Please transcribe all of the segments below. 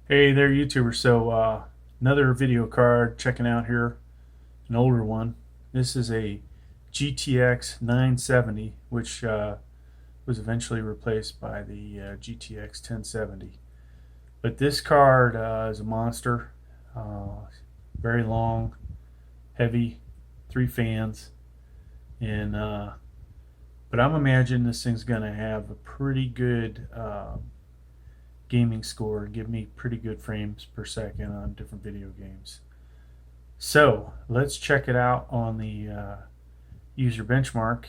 Hey there, YouTuber. So another video card checking out here, an older one. This is a GTX 970, which was eventually replaced by the GTX 1070. But this card is a monster. Very long, heavy, 3 fans, and but I'm imagining this thing's gonna have a pretty good gaming score and give me pretty good frames per second on different video games. So let's check it out on the user benchmark.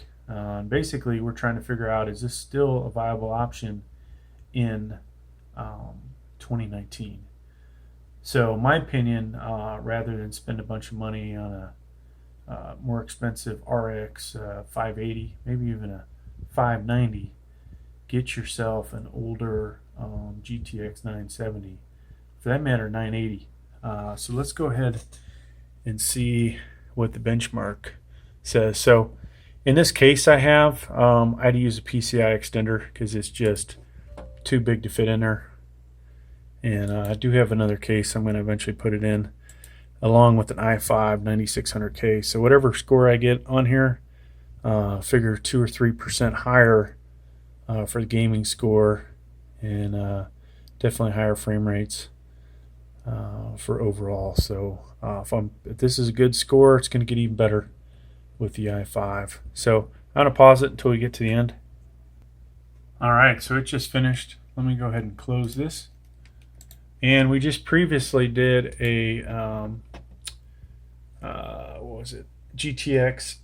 Basically, we're trying to figure out, is this still a viable option in 2019? So my opinion, rather than spend a bunch of money on a more expensive RX 580, maybe even a 590, get yourself an older GTX 970, for that matter 980. So let's go ahead and see what the benchmark says. So in this case I have, I had to use a PCI extender because it's just too big to fit in there. And I do have another case I'm going to eventually put it in, along with an i5 9600K. So whatever score I get on here, figure 2 or 3% higher for the gaming score, and definitely higher frame rates for overall. So if this is a good score, it's going to get even better with the i5. So I'm going to pause it until we get to the end. Alright, so it just finished. Let me go ahead and close this. And we just previously did a what was it, GTX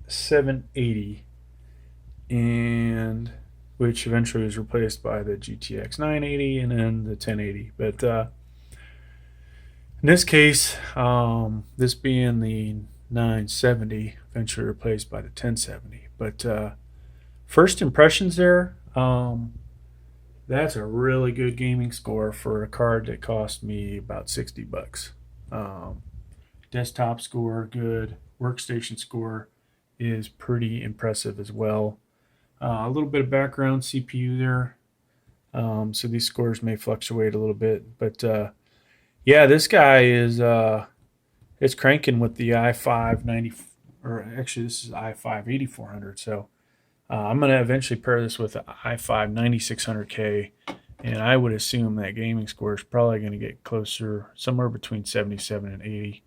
780, and which eventually was replaced by the GTX 980 and then the 1080. But in this case, this being the 970, eventually replaced by the 1070. But first impressions there, that's a really good gaming score for a card that cost me about 60 bucks. Desktop score, good. Workstation score is pretty impressive as well. A little bit of background CPU there. So these scores may fluctuate a little bit. But yeah, this guy is it's cranking with the i5 90, or actually this is i5 8400. So I'm going to eventually pair this with the i5 9600K, and I would assume that gaming score is probably going to get closer, somewhere between 77 and 80.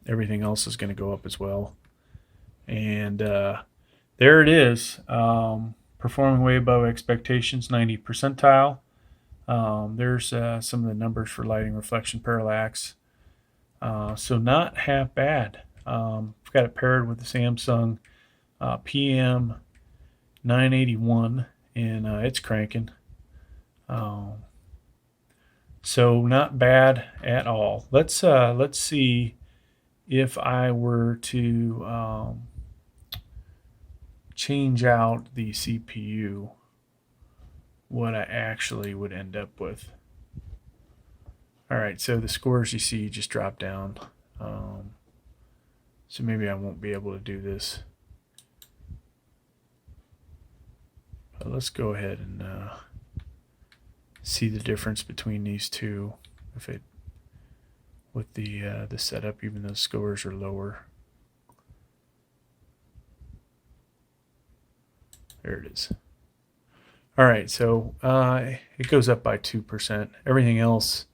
Everything else is going to go up as well. And there it is, performing way above expectations, 90 percentile. There's some of the numbers for lighting, reflection, parallax. So not half bad. I've got it paired with the Samsung PM981, and it's cranking. So not bad at all. Let's see if I were to change out the CPU, what I actually would end up with. All right, so the scores you see just drop down. So maybe I won't be able to do this. But let's go ahead and see the difference between these two. If it with the setup, even though the scores are lower. There it is. All right, so it goes up by 2%. Everything else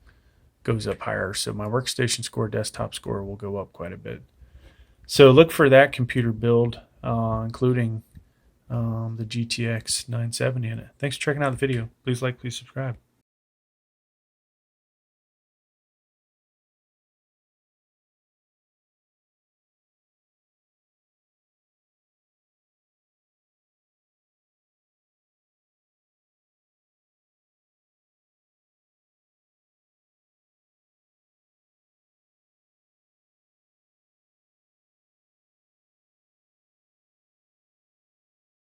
goes up higher. So my workstation score, desktop score will go up quite a bit. So look for that computer build, including the GTX 970 in it. Thanks for checking out the video. Please like, please subscribe.